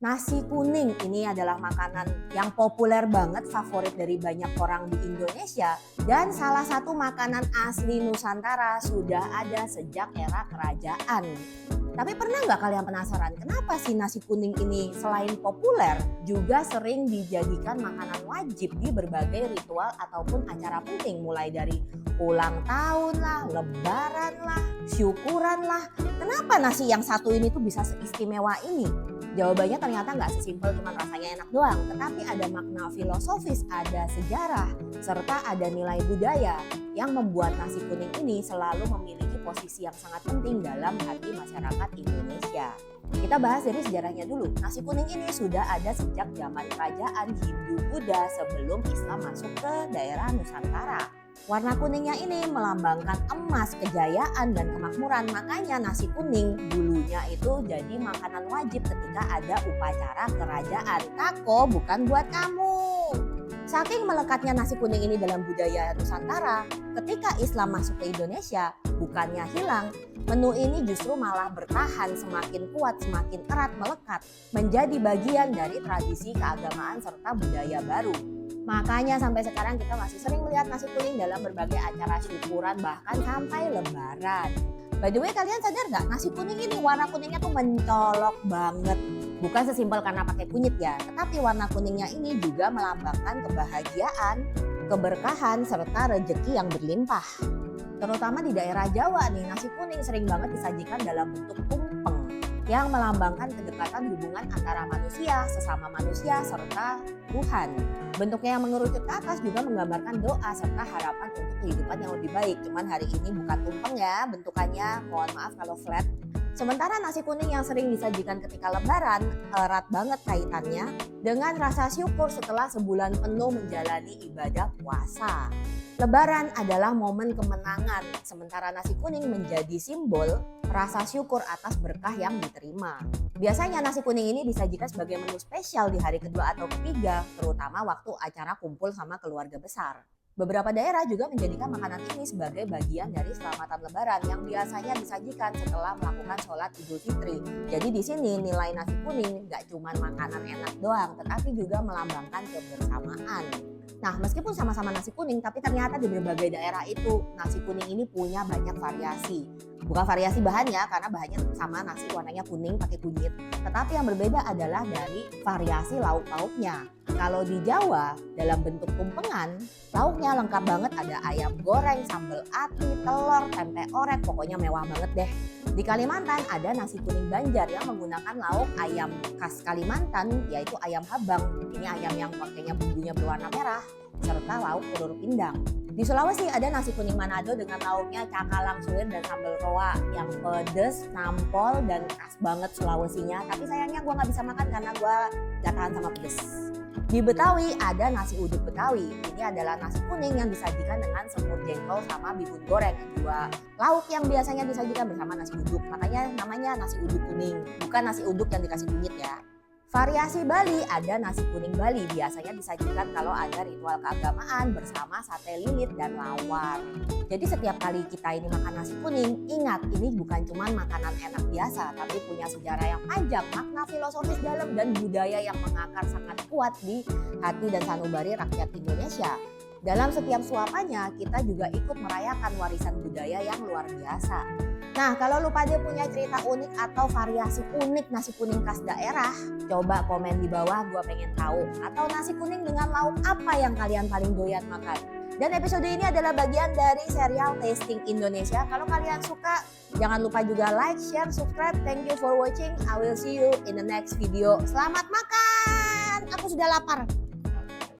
Nasi kuning ini adalah makanan yang populer banget, favorit dari banyak orang di Indonesia dan salah satu makanan asli Nusantara sudah ada sejak era kerajaan. Tapi pernah nggak kalian penasaran kenapa sih nasi kuning ini selain populer juga sering dijadikan makanan wajib di berbagai ritual ataupun acara penting, mulai dari ulang tahun lah, lebaran lah, syukuran lah. Kenapa nasi yang satu ini tuh bisa seistimewa ini? Jawabannya ternyata nggak sesimpel cuma rasanya enak doang, tetapi ada makna filosofis, ada sejarah, serta ada nilai budaya yang membuat nasi kuning ini selalu memiliki posisi yang sangat penting dalam hati masyarakat Indonesia. Kita bahas dari sejarahnya dulu. Nasi kuning ini sudah ada sejak zaman kerajaan Hindu-Buddha sebelum Islam masuk ke daerah Nusantara. Warna kuningnya ini melambangkan emas, kejayaan, dan kemakmuran. Makanya nasi kuning dulunya itu jadi makanan wajib ketika ada upacara kerajaan. Tako bukan buat kamu. Saking melekatnya nasi kuning ini dalam budaya Nusantara, ketika Islam masuk ke Indonesia, bukannya hilang, menu ini justru malah bertahan, semakin kuat, semakin erat melekat, menjadi bagian dari tradisi keagamaan serta budaya baru. Makanya sampai sekarang kita masih sering melihat nasi kuning dalam berbagai acara syukuran, bahkan sampai lebaran. By the way, kalian sadar gak nasi kuning ini warna kuningnya tuh mencolok banget. Bukan sesimpel karena pakai kunyit ya, tetapi warna kuningnya ini juga melambangkan kebahagiaan, keberkahan, serta rezeki yang berlimpah. Terutama di daerah Jawa nih, nasi kuning sering banget disajikan dalam bentuk tumpeng yang melambangkan kedekatan hubungan antara manusia, sesama manusia, serta Tuhan. Bentuknya yang mengerucut ke atas juga menggambarkan doa serta harapan untuk kehidupan yang lebih baik. Cuman hari ini bukan tumpeng ya bentukannya, mohon maaf kalau flat. Sementara nasi kuning yang sering disajikan ketika lebaran erat banget kaitannya dengan rasa syukur setelah sebulan penuh menjalani ibadah puasa. Lebaran adalah momen kemenangan, sementara nasi kuning menjadi simbol rasa syukur atas berkah yang diterima. Biasanya nasi kuning ini disajikan sebagai menu spesial di hari kedua atau ketiga, terutama waktu acara kumpul sama keluarga besar. Beberapa daerah juga menjadikan makanan ini sebagai bagian dari selamatan lebaran yang biasanya disajikan setelah melakukan sholat Idul Fitri. Jadi di sini nilai nasi kuning gak cuma makanan enak doang, tetapi juga melambangkan kebersamaan. Nah, meskipun sama-sama nasi kuning, tapi ternyata di berbagai daerah itu nasi kuning ini punya banyak variasi. Bukan variasi bahannya, karena bahannya sama, nasi warnanya kuning pakai kunyit. Tetapi yang berbeda adalah dari variasi lauk-lauknya. Kalau di Jawa, dalam bentuk tumpengan, lauknya lengkap banget, ada ayam goreng, sambal ati, telur, tempe orek, pokoknya mewah banget deh. Di Kalimantan ada nasi kuning Banjar yang menggunakan lauk ayam khas Kalimantan, yaitu ayam habang. Ini ayam yang pakainya bumbunya berwarna merah, serta lauk telur pindang. Di Sulawesi ada nasi kuning Manado dengan lauknya cakalang suwir dan sambal roa yang pedes, nampol, dan khas banget Sulawesinya. Tapi sayangnya gue gak bisa makan karena gue gak tahan sama pedes. Di Betawi ada nasi uduk Betawi. Ini adalah nasi kuning yang disajikan dengan semur jengkol sama bihun goreng. Dua lauk yang biasanya disajikan bersama nasi uduk. Makanya namanya nasi uduk kuning, bukan nasi uduk yang dikasih kunyit ya. Variasi Bali ada nasi kuning Bali, biasanya disajikan kalau ada ritual keagamaan bersama sate lilit dan lawar. Jadi setiap kali kita ini makan nasi kuning, ingat ini bukan cuma makanan enak biasa, tapi punya sejarah yang panjang, makna filosofis dalam, dan budaya yang mengakar sangat kuat di hati dan sanubari rakyat Indonesia. Dalam setiap suapannya, kita juga ikut merayakan warisan budaya yang luar biasa. Nah, kalau lu pada punya cerita unik atau variasi unik nasi kuning khas daerah, coba komen di bawah, gua pengen tahu. Atau nasi kuning dengan lauk apa yang kalian paling doyan makan. Dan episode ini adalah bagian dari serial Tasting Indonesia. Kalau kalian suka, jangan lupa juga like, share, subscribe. Thank you for watching. I will see you in the next video. Selamat makan! Aku sudah lapar.